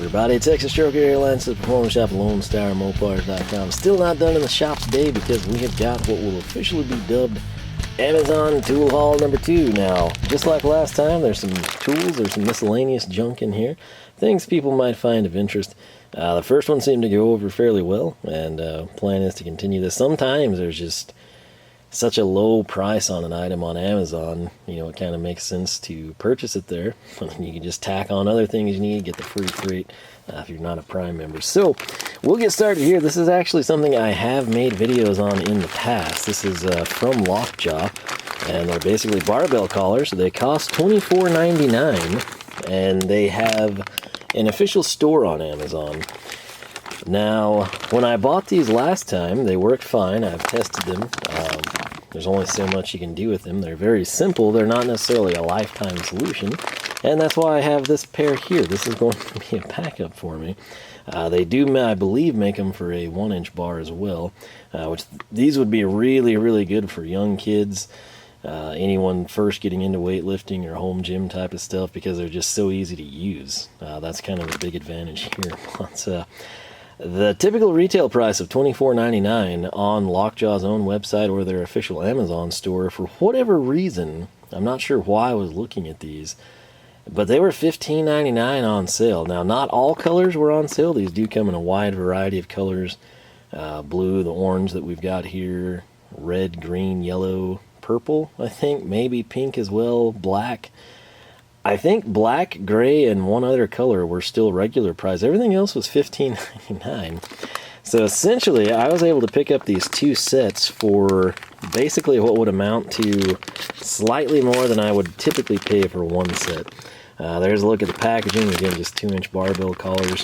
everybody, it's Texas Stroker Airlines, the performance shop at LoneStarMopars.com. Still not done in the shop today because we have got what will officially be dubbed Amazon Tool Haul number 2. Now, just like last time, there's some tools, there's some miscellaneous junk in here, things people might find of interest. The first one seemed to go over fairly well, and plan is to continue this. Sometimes there's just such a low price on an item on Amazon, you know, it kind of makes sense to purchase it there. You can just tack on other things you need, get the free freight if you're not a Prime member. So we'll get started here. This is actually something I have made videos on in the past. This is from Lockjaw, and they're basically barbell collars. They cost $24.99, and they have an official store on Amazon. Now, when I bought these last time, they worked fine. I've tested them. There's only so much you can do with them. They're very simple. They're not necessarily a lifetime solution. And that's why I have this pair here. This is going to be a backup for me. They do, I believe, make them for a 1-inch bar as well. Which these would be really, really good for young kids. Anyone first getting into weightlifting or home gym type of stuff, because they're just so easy to use. That's kind of a big advantage here. But, the typical retail price of $24.99 on Lockjaw's own website or their official Amazon store, for whatever reason, I'm not sure why I was looking at these, but they were $15.99 on sale. Now, not all colors were on sale. These do come in a wide variety of colors. Blue, the orange that we've got here, red, green, yellow, purple, I think, maybe pink as well, black. I think black, gray, and one other color were still regular price. Everything else was $15.99. So essentially, I was able to pick up these two sets for basically what would amount to slightly more than I would typically pay for one set. There's a look at the packaging. Again, just 2-inch barbell collars.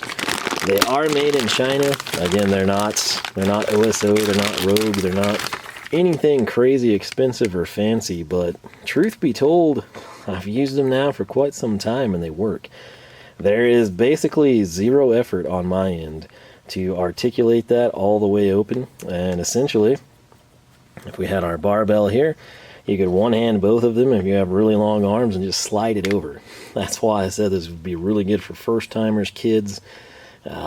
They are made in China. Again, they're not OSO, they're not Rogue, they're not anything crazy expensive or fancy, but truth be told, I've used them now for quite some time and they work. There is basically zero effort on my end to articulate that all the way open, and essentially, if we had our barbell here, you could one-hand both of them if you have really long arms and just slide it over. That's why I said this would be really good for first-timers, kids,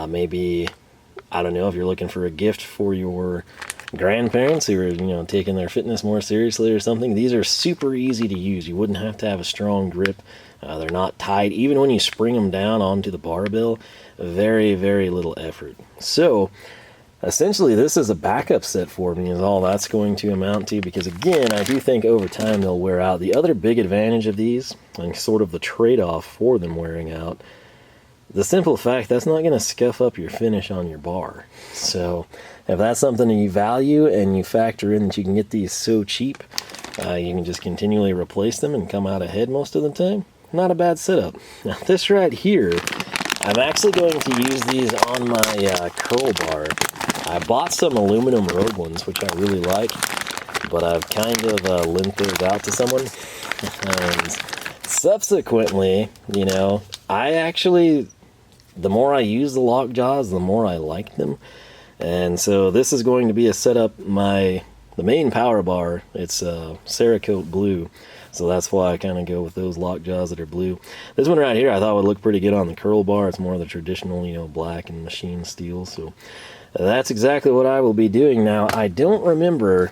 maybe, I don't know, if you're looking for a gift for your grandparents who are, you know, taking their fitness more seriously or something. These are super easy to use. You wouldn't have to have a strong grip. They're not tight. Even when you spring them down onto the barbell, very, very little effort. So essentially, this is a backup set for me is all that's going to amount to, because again, I do think over time they'll wear out. The other big advantage of these, and sort of the trade-off for them wearing out, the simple fact that's not going to scuff up your finish on your bar. So if that's something that you value and you factor in that you can get these so cheap, you can just continually replace them and come out ahead most of the time, not a bad setup. Now this right here, I'm actually going to use these on my curl bar. I bought some aluminum Rogue ones, which I really like, but I've kind of lent those out to someone. And subsequently, you know, the more I use the Lockjaws, the more I like them. And so this is going to be a setup. The main power bar, it's Cerakote blue, so that's why I kind of go with those Lockjaws that are blue. This one right here I thought would look pretty good on the curl bar. It's more of the traditional, you know, black and machine steel, so that's exactly what I will be doing. Now, I don't remember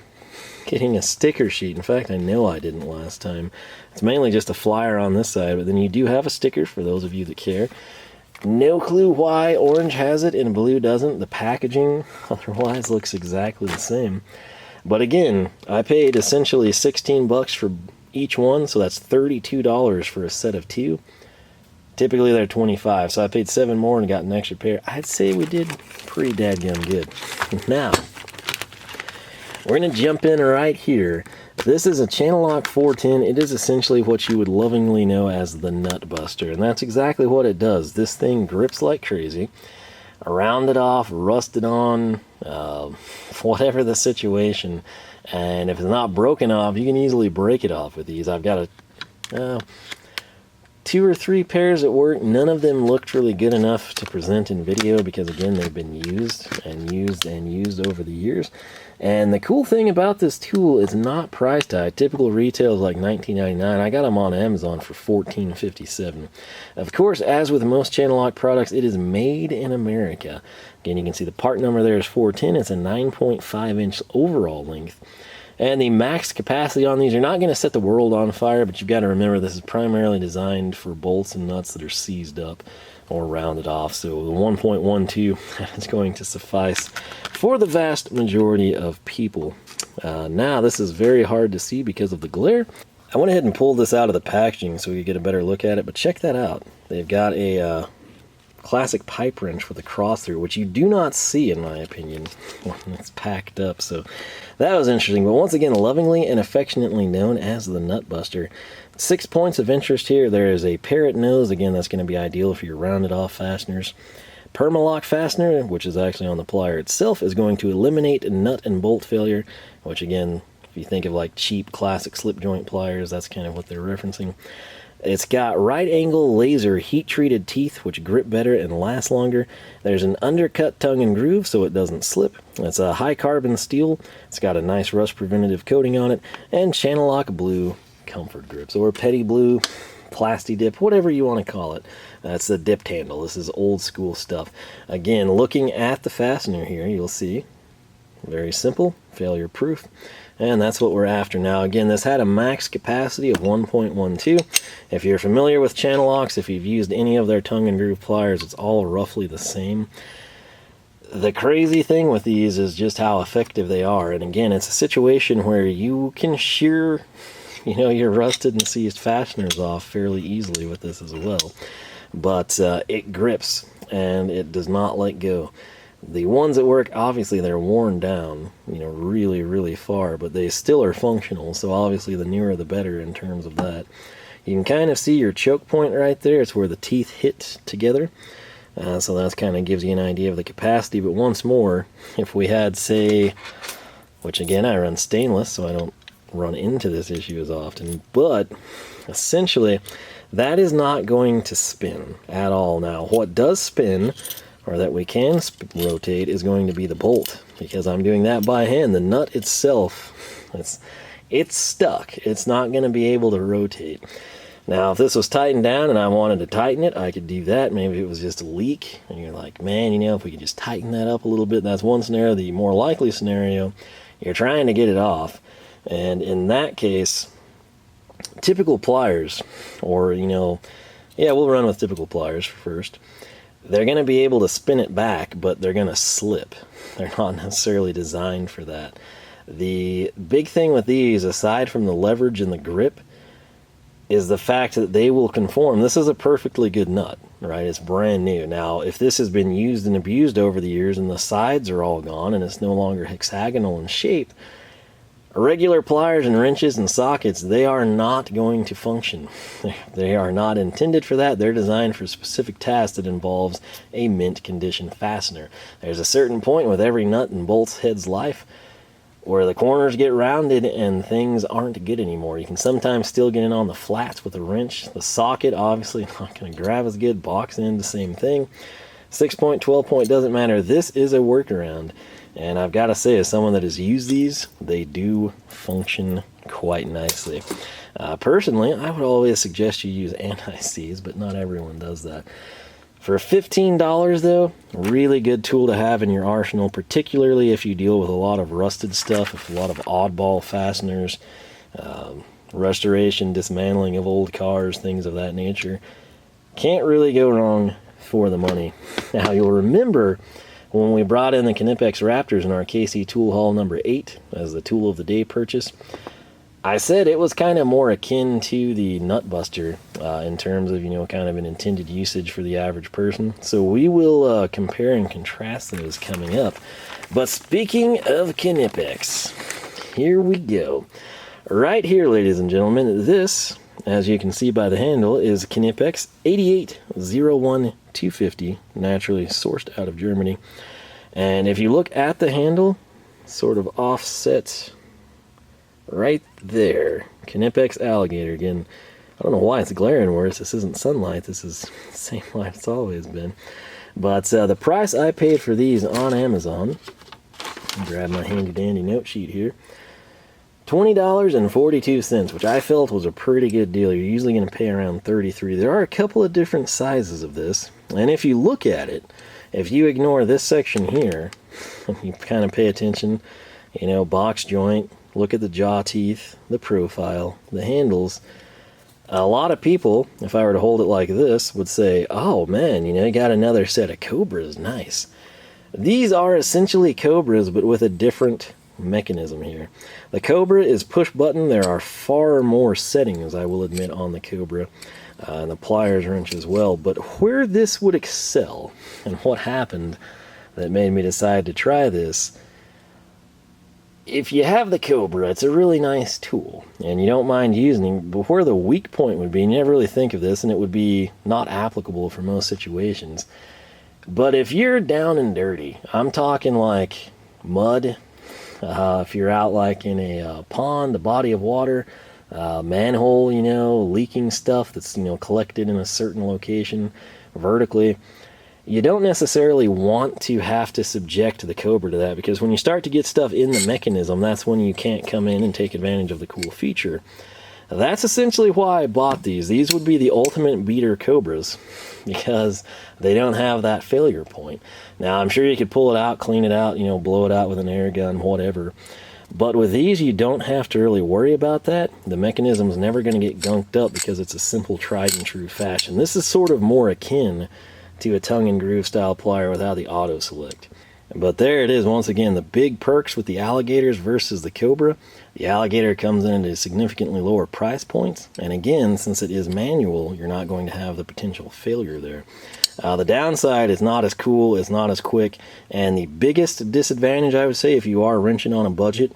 getting a sticker sheet. In fact, I know I didn't last time. It's mainly just a flyer on this side, but then you do have a sticker for those of you that care. No clue why orange has it and blue doesn't. The packaging otherwise looks exactly the same. But again, I paid essentially 16 bucks for each one, so that's $32 for a set of 2. Typically they're 25, so I paid 7 more and got an extra pair. I'd say we did pretty dadgum good. Now, we're going to jump in right here. This is a Channellock 410. It is essentially what you would lovingly know as the Nutbuster, and that's exactly what it does. This thing grips like crazy. Rounded off, rusted on, whatever the situation, and if it's not broken off, you can easily break it off with these. I've got a 2 or 3 pairs at work. None of them looked really good enough to present in video because, again, they've been used and used and used over the years. And the cool thing about this tool is not price tag. Typical retail is like $19.99. I got them on Amazon for $14.57. Of course, as with most Channellock products, it is made in America. Again, you can see the part number there is 410. It's a 9.5-inch overall length. And the max capacity on these, you're not going to set the world on fire, but you've got to remember this is primarily designed for bolts and nuts that are seized up or rounded off. So the 1.12 is going to suffice for the vast majority of people. Now, this is very hard to see because of the glare. I went ahead and pulled this out of the packaging so we could get a better look at it, but check that out. They've got a classic pipe wrench with a cross through, which you do not see, in my opinion, when it's packed up. So that was interesting. But once again, lovingly and affectionately known as the Nutbuster. 6 points of interest here. There is a parrot nose. Again, that's going to be ideal for your rounded off fasteners. Permalock fastener, which is actually on the plier itself, is going to eliminate nut and bolt failure, which again, if you think of like cheap classic slip joint pliers, that's kind of what they're referencing. It's got right angle laser heat treated teeth which grip better and last longer. There's an undercut tongue and groove so it doesn't slip. It's a high carbon steel. It's got a nice rust preventative coating on it, and Channellock blue comfort grips, or petty blue, plasti dip, whatever you want to call it. That's the dipped handle. This is old school stuff. Again, looking at the fastener here, you'll see very simple, failure proof. And that's what we're after. Now, again, this had a max capacity of 1.12. If you're familiar with Channellocks, if you've used any of their tongue and groove pliers, it's all roughly the same. The crazy thing with these is just how effective they are. And again, it's a situation where you can shear, your rusted and seized fasteners off fairly easily with this as well. But it grips, and it does not let go. The ones at work, obviously, they're worn down, really, really far, but they still are functional, so obviously the newer the better in terms of that. You can kind of see your choke point right there. It's where the teeth hit together, so that kind of gives you an idea of the capacity. But once more, if we had, say, which again, I run stainless, so I don't run into this issue as often, but essentially, that is not going to spin at all. Now, what does spin, or that we can rotate, is going to be the bolt, because I'm doing that by hand. The nut itself, it's stuck. It's not going to be able to rotate. Now, if this was tightened down and I wanted to tighten it, I could do that. Maybe it was just a leak, and you're like, man, if we could just tighten that up a little bit. That's one scenario. The more likely scenario, you're trying to get it off, and in that case, typical pliers, or, we'll run with typical pliers first. They're going to be able to spin it back, but they're going to slip. They're not necessarily designed for that. The big thing with these, aside from the leverage and the grip, is the fact that they will conform. This is a perfectly good nut, right? It's brand new. Now, if this has been used and abused over the years and the sides are all gone and it's no longer hexagonal in shape, regular pliers and wrenches and sockets, they are not going to function. They are not intended for that. They're designed for a specific task that involves a mint condition fastener. There's a certain point with every nut and bolt's head's life where the corners get rounded and things aren't good anymore. You can sometimes still get in on the flats with a wrench. The socket, obviously, not going to grab as good. Box end, the same thing. 6-point, 12-point, doesn't matter. This is a workaround. And I've got to say, as someone that has used these, they do function quite nicely. Personally, I would always suggest you use anti-seize, but not everyone does that. For $15, though, really good tool to have in your arsenal, particularly if you deal with a lot of rusted stuff, with a lot of oddball fasteners, restoration, dismantling of old cars, things of that nature. Can't really go wrong for the money. Now, you'll remember when we brought in the Knipex Raptors in our KC Tool Haul number 8 as the tool of the day purchase, I said it was kind of more akin to the Nutbuster in terms of, kind of an intended usage for the average person. So we will compare and contrast those coming up. But speaking of Knipex, here we go. Right here, ladies and gentlemen, this, as you can see by the handle, is Knipex 8801250, naturally sourced out of Germany. And if you look at the handle, sort of offset right there, Knipex Alligator. Again, I don't know why it's glaring worse. This isn't sunlight. This is the same light it's always been. But the price I paid for these on Amazon, grab my handy dandy note sheet here, $20.42, which I felt was a pretty good deal. You're usually going to pay around $33. There are a couple of different sizes of this, and if you look at it, if you ignore this section here, you kind of pay attention, you know, box joint, look at the jaw teeth, the profile, the handles. A lot of people, if I were to hold it like this, would say, oh man, you know, you got another set of Cobras, nice. These are essentially Cobras, but with a different mechanism here. The Cobra is push button. There are far more settings, I will admit, on the Cobra, and the pliers wrench as well. But where this would excel, and what happened that made me decide to try this, if you have the Cobra, it's a really nice tool, and you don't mind using it, but where the weak point would be, and you never really think of this, and it would be not applicable for most situations, but if you're down and dirty, I'm talking like mud, if you're out like in a pond, a body of water, manhole, you know, leaking stuff that's, you know, collected in a certain location vertically, you don't necessarily want to have to subject the Cobra to that, because when you start to get stuff in the mechanism, that's when you can't come in and take advantage of the cool feature. That's essentially why I bought these. These would be the ultimate beater Cobras, because they don't have that failure point. Now, I'm sure you could pull it out, clean it out, you know, blow it out with an air gun, whatever. But with these, you don't have to really worry about that. The mechanism's never going to get gunked up because it's a simple tried and true fashion. This is sort of more akin to a tongue and groove style plier without the auto select. But there it is, once again, the big perks with the Alligators versus the Cobra. The Alligator comes in at significantly lower price points, and again, since it is manual, you're not going to have the potential failure there. The downside is not as cool, it's not as quick, and the biggest disadvantage, I would say, if you are wrenching on a budget,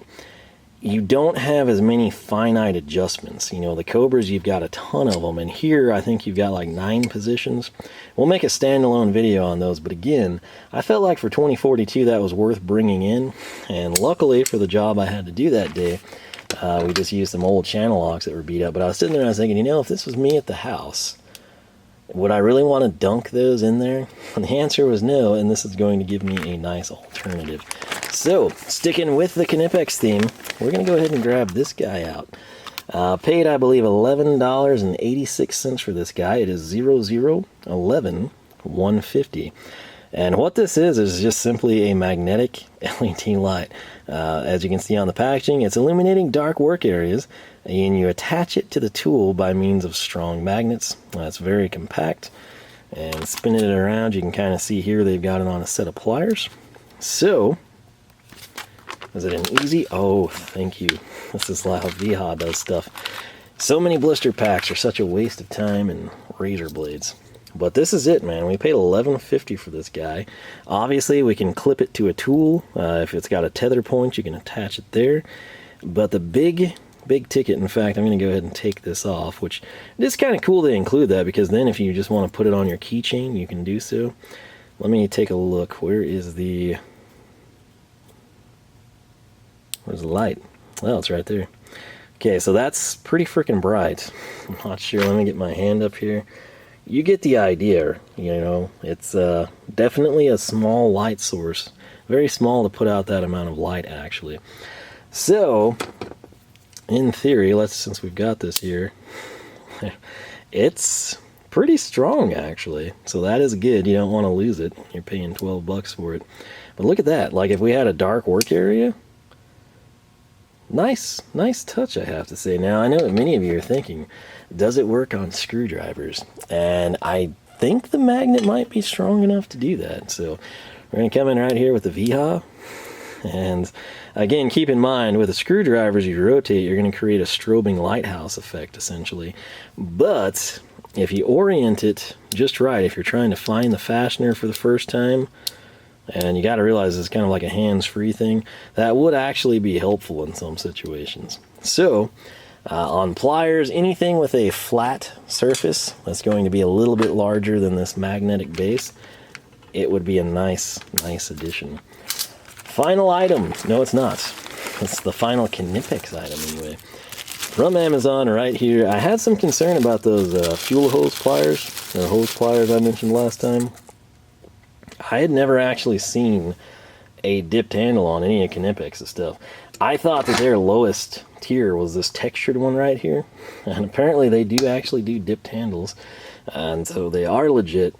you don't have as many finite adjustments. You know, the Cobras, you've got a ton of them, and here I think you've got like 9 positions. We'll make a standalone video on those, but again, I felt like for 2042 that was worth bringing in, and luckily for the job I had to do that day, we just used some old Channellocks that were beat up. But I was sitting there and I was thinking, you know, if this was me at the house, would I really want to dunk those in there? And the answer was no, and this is going to give me a nice alternative. So, sticking with the Knipex theme, we're going to go ahead and grab this guy out. Paid, I believe, $11.86 for this guy. It is 0011-150. And what this is just simply a magnetic LED light. As you can see on the packaging, it's illuminating dark work areas, and you attach it to the tool by means of strong magnets. It's very compact, and spinning it around, you can kind of see here they've got it on a set of pliers. So, is it an easy? Oh, thank you. This is how VHA does stuff. So many blister packs are such a waste of time and razor blades. But this is it, man. We paid $11.50 for this guy. Obviously, we can clip it to a tool. If it's got a tether point, you can attach it there. But the big ticket, in fact, I'm going to go ahead and take this off, which it is kind of cool they include that, because then if you just want to put it on your keychain, you can do so. Let me take a look. Where's the light? Oh, it's right there. Okay, so that's pretty freaking bright. I'm not sure. Let me get my hand up here. You get the idea, you know. It's definitely a small light source. Very small to put out that amount of light, actually. So, in theory, since we've got this here, it's pretty strong, actually. So that is good. You don't want to lose it. You're paying $12 for it. But look at that. Like, if we had a dark work area, nice touch, I have to say. Now, I know that many of you are thinking, does it work on screwdrivers? And I think the magnet might be strong enough to do that. So we're going to come in right here with the VHA. And again, keep in mind, with the screwdrivers you rotate, you're going to create a strobing lighthouse effect, essentially. But if you orient it just right, if you're trying to find the fastener for the first time, and you got to realize it's kind of like a hands-free thing, that would actually be helpful in some situations. So, on pliers, anything with a flat surface that's going to be a little bit larger than this magnetic base, it would be a nice addition. Final item. No, it's not. It's the final Knipex item, anyway. from Amazon right here. I had some concern about those fuel hose pliers, or hose pliers I mentioned last time. I had never actually seen a dipped handle on any of Knipex's stuff. I thought that their lowest tier was this textured one right here, and apparently they do actually do dipped handles, and so they are legit.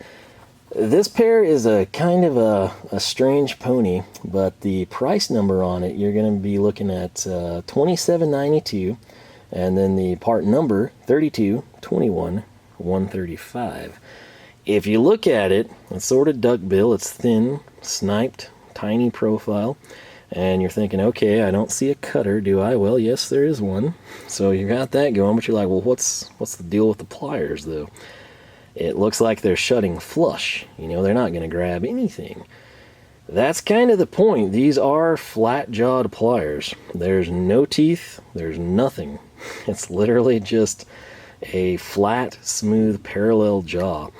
This pair is a kind of a strange pony, but the price number on it, you're going to be looking at $27.92, and then the part number $32.21.135. If you look at it, it's sort of duckbill. It's thin, sniped, tiny profile, and you're thinking, okay, I don't see a cutter, do I? Well, yes, there is one. So you got that going, but you're like, well, what's the deal with the pliers, though? It looks like they're shutting flush. You know, they're not going to grab anything. That's kind of the point. These are flat-jawed pliers. There's no teeth. There's nothing. It's literally just a flat, smooth, parallel jaw.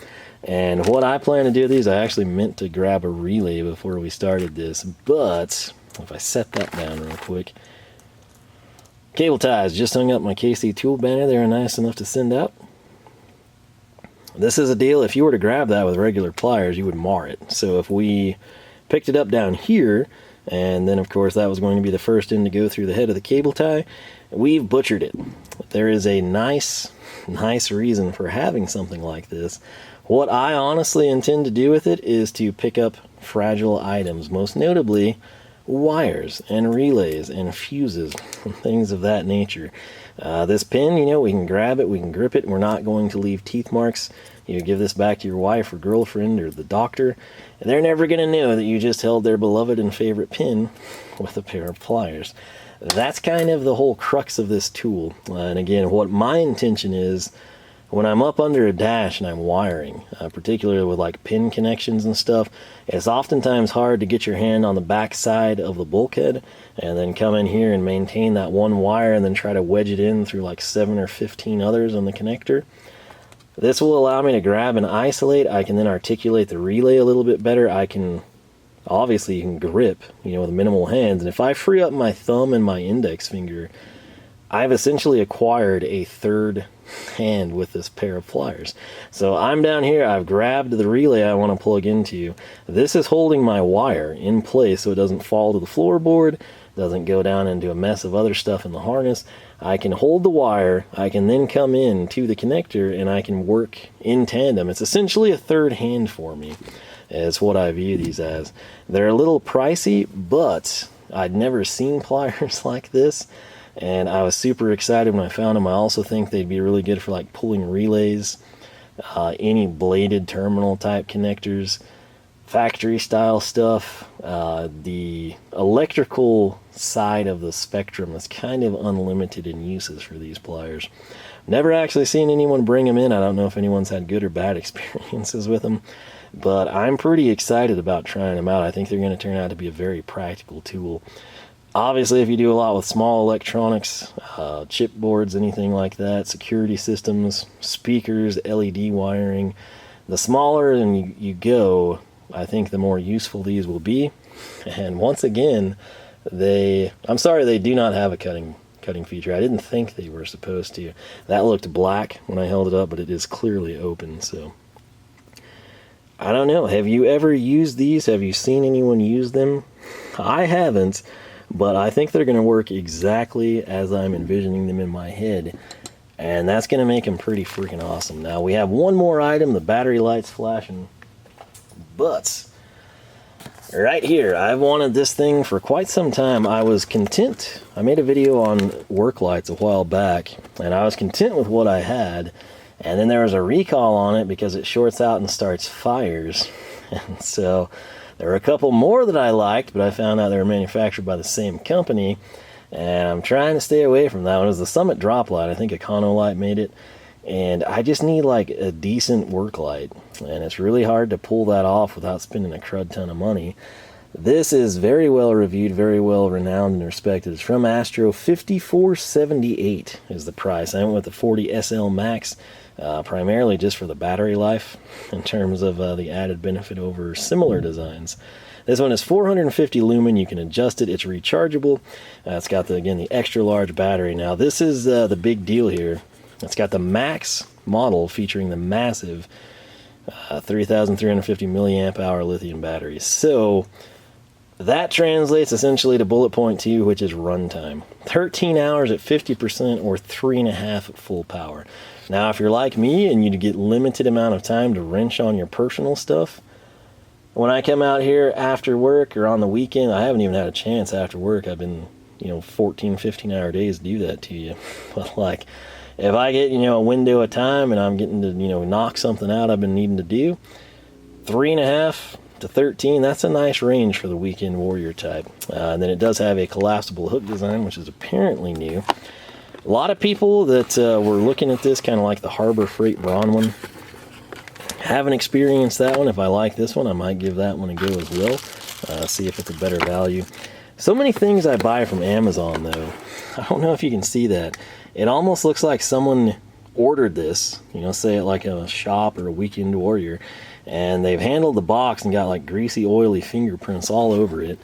And what I plan to do with these, I actually meant to grab a relay before we started this, but if I set that down real quick. Cable ties, just hung up my KC tool banner. They were nice enough to send out. This is a deal, if you were to grab that with regular pliers, you would mar it. So if we picked it up down here, and then of course that was going to be the first end to go through the head of the cable tie, we've butchered it. There is a nice reason for having something like this. What I honestly intend to do with it is to pick up fragile items, most notably wires and relays and fuses and things of that nature. This pin, you know, we can grab it, we can grip it, we're not going to leave teeth marks. You give this back to your wife or girlfriend or the doctor, and they're never going to know that you just held their beloved and favorite pin with a pair of pliers. That's kind of the whole crux of this tool. And again, what my intention is, when I'm up under a dash and I'm wiring, particularly with like pin connections and stuff, it's oftentimes hard to get your hand on the back side of the bulkhead and then come in here and maintain that one wire and then try to wedge it in through like 7 or 15 others on the connector. This will allow me to grab and isolate. I can then articulate the relay a little bit better. I can, obviously you can grip, you know, with minimal hands. And if I free up my thumb and my index finger, I've essentially acquired a third hand with this pair of pliers. So I'm down here, I've grabbed the relay I want to plug into. This is holding my wire in place so it doesn't fall to the floorboard, doesn't go down into a mess of other stuff in the harness. I can hold the wire, I can then come in to the connector, and I can work in tandem. It's essentially a third hand for me, is what I view these as. They're a little pricey, but I'd never seen pliers like this, and I was super excited when I found them. I also think they'd be really good for like pulling relays, any bladed terminal type connectors, factory style stuff. The electrical side of the spectrum is kind of unlimited in uses for these pliers. Never actually seen anyone bring them in. I don't know if anyone's had good or bad experiences with them, but I'm pretty excited about trying them out. I think they're going to turn out to be a very practical tool. Obviously, if you do a lot with small electronics, chipboards, anything like that, security systems, speakers, LED wiring, the smaller you go, I think the more useful these will be. And once again, I'm sorry they do not have a cutting feature. I didn't think they were supposed to. That looked black when I held it up, but it is clearly open, so I don't know. Have you ever used these? Have you seen anyone use them? I haven't, but I think they're going to work exactly as I'm envisioning them in my head, and that's going to make them pretty freaking awesome. Now, we have one more item. The battery light's flashing, but right here, I've wanted this thing for quite some time. I was content. I made a video on work lights a while back, and I was content with what I had, and then there was a recall on it because it shorts out and starts fires. And so there were a couple more that I liked, but I found out they were manufactured by the same company, and I'm trying to stay away from that one. It was the Summit Drop Light. I think Econolight made it, and I just need like a decent work light, and it's really hard to pull that off without spending a crud ton of money. This is very well reviewed, very well renowned and respected. It's from Astro. $54.78 is the price. I went with the 40 SL Max, primarily just for the battery life in terms of the added benefit over similar designs. This one is 450 lumen. You can adjust it. It's rechargeable. It's got, again, the extra large battery. Now, this is the big deal here. It's got the Max model featuring the massive 3,350 milliamp hour lithium battery. So that translates essentially to bullet point 2, which is runtime. 13 hours at 50% or 3.5 at full power. Now, if you're like me and you get limited amount of time to wrench on your personal stuff, when I come out here after work or on the weekend, I haven't even had a chance after work. I've been, 14, 15-hour days to do that to you. But like, if I get, a window of time and I'm getting to, knock something out I've been needing to do, 3.5 to 13, that's a nice range for the weekend warrior type. And then it does have a collapsible hook design, which is apparently new. A lot of people that were looking at this, kind of like the Harbor Freight Braun one, haven't experienced that one. If I like this one, I might give that one a go as well. See if it's a better value. So many things I buy from Amazon, though. I don't know if you can see that. It almost looks like someone ordered this, say at like a shop or a weekend warrior, and they've handled the box and got like greasy, oily fingerprints all over it.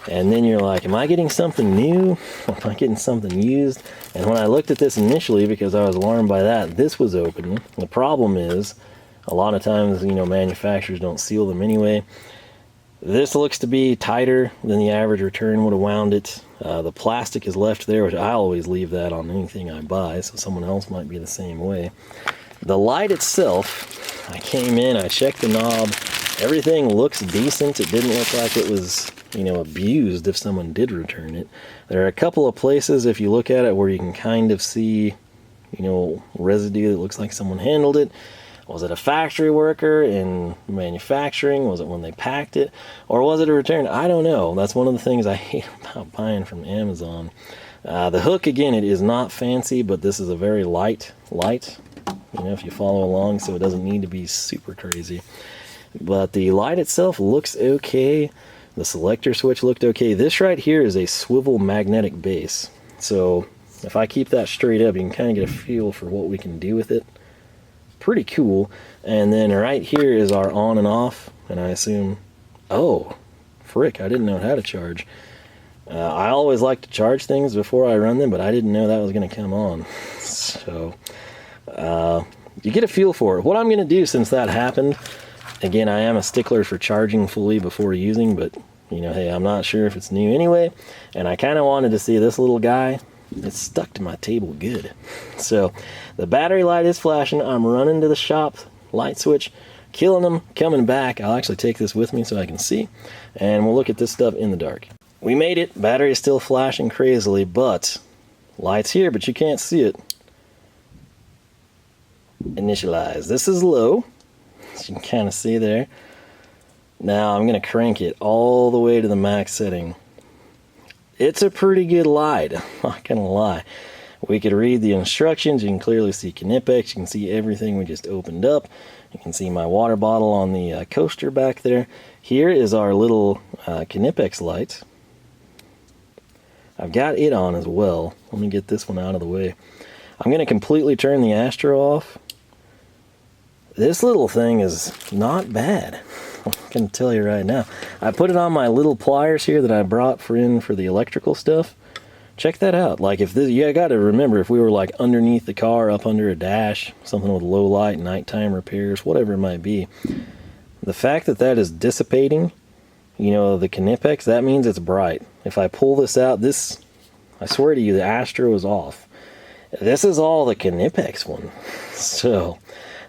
And then you're like, am I getting something new? Or am I getting something used? And when I looked at this initially, because I was alarmed by that, this was open. The problem is, a lot of times, manufacturers don't seal them anyway. This looks to be tighter than the average return would have wound it. The plastic is left there, which I always leave that on anything I buy, so someone else might be the same way. The light itself, I came in, I checked the knob, everything looks decent. It didn't look like it was, abused if someone did return it. There are a couple of places, if you look at it, where you can kind of see, residue that looks like someone handled it. Was it a factory worker in manufacturing? Was it when they packed it? Or was it a return? I don't know. That's one of the things I hate about buying from Amazon. The hook, again, it is not fancy, but this is a very light, if you follow along, so it doesn't need to be super crazy. But the light itself looks okay. The selector switch looked okay. This right here is a swivel magnetic base. So if I keep that straight up, you can kind of get a feel for what we can do with it. Pretty cool. And then right here is our on and off, and I assume, oh frick, I didn't know how to charge. I always like to charge things before I run them, but I didn't know that was going to come on. So you get a feel for it. What I'm going to do, since that happened, again, I am a stickler for charging fully before using, but hey, I'm not sure if it's new anyway, and I kind of wanted to see this little guy. It's stuck to my table good. So the battery light is flashing. I'm running to the shop, light switch, killing them, coming back. I'll actually take this with me so I can see, and we'll look at this stuff in the dark. We made it. Battery is still flashing crazily, but light's here, but you can't see it. Initialize. This is low, as you can kind of see there. Now I'm going to crank it all the way to the max setting. It's a pretty good light, I'm not gonna lie. We could read the instructions. You can clearly see Knipex. You can see everything we just opened up. You can see my water bottle on the coaster back there. Here is our little Knipex light. I've got it on as well. Let me get this one out of the way. I'm gonna completely turn the Astro off. This little thing is not bad. I can tell you right now. I put it on my little pliers here that I brought for the electrical stuff. Check that out. Like, if this, you got to remember, if we were like underneath the car, up under a dash, something with low light, nighttime repairs, whatever it might be, the fact that that is dissipating, the Knipex, that means it's bright. If I pull this out, I swear to you, the Astro is off. This is all the Knipex one. So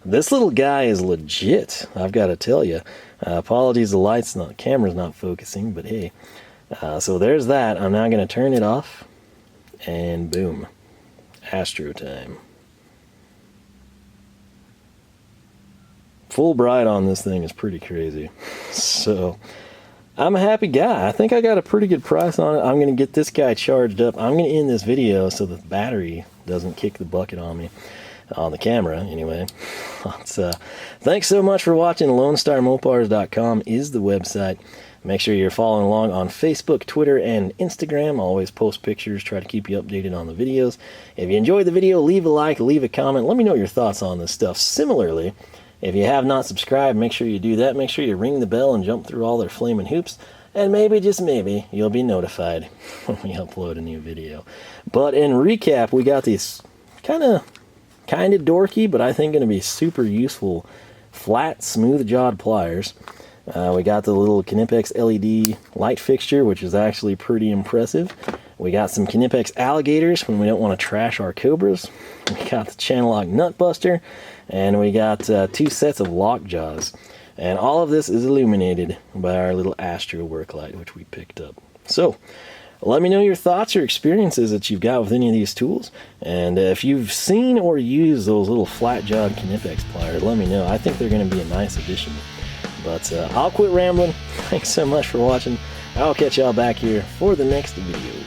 this little guy is legit, I've got to tell you. Apologies, the camera's not focusing, but hey. So there's that. I'm now going to turn it off, and boom, Astro time. Full bright on this thing is pretty crazy. So I'm a happy guy. I think I got a pretty good price on it. I'm going to get this guy charged up. I'm going to end this video so the battery doesn't kick the bucket on me. On the camera, anyway. Thanks so much for watching. LoneStarMopars.com is the website. Make sure you're following along on Facebook, Twitter, and Instagram. I always post pictures, try to keep you updated on the videos. If you enjoyed the video, leave a like, leave a comment. Let me know your thoughts on this stuff. Similarly, if you have not subscribed, make sure you do that. Make sure you ring the bell and jump through all their flaming hoops. and maybe, just maybe, you'll be notified when we upload a new video. But in recap, we got these kind of dorky, but I think going to be super useful flat, smooth-jawed pliers. We got the little Knipex LED light fixture, which is actually pretty impressive. We got some Knipex Alligators when we don't want to trash our Cobras. We got the Channellock Nutbuster, and we got 2 sets of lock jaws. And all of this is illuminated by our little Astro work light, which we picked up. So, let me know your thoughts or experiences that you've got with any of these tools. And if you've seen or used those little flat-jawed Knipex pliers, let me know. I think they're going to be a nice addition. But I'll quit rambling. Thanks so much for watching. I'll catch y'all back here for the next video.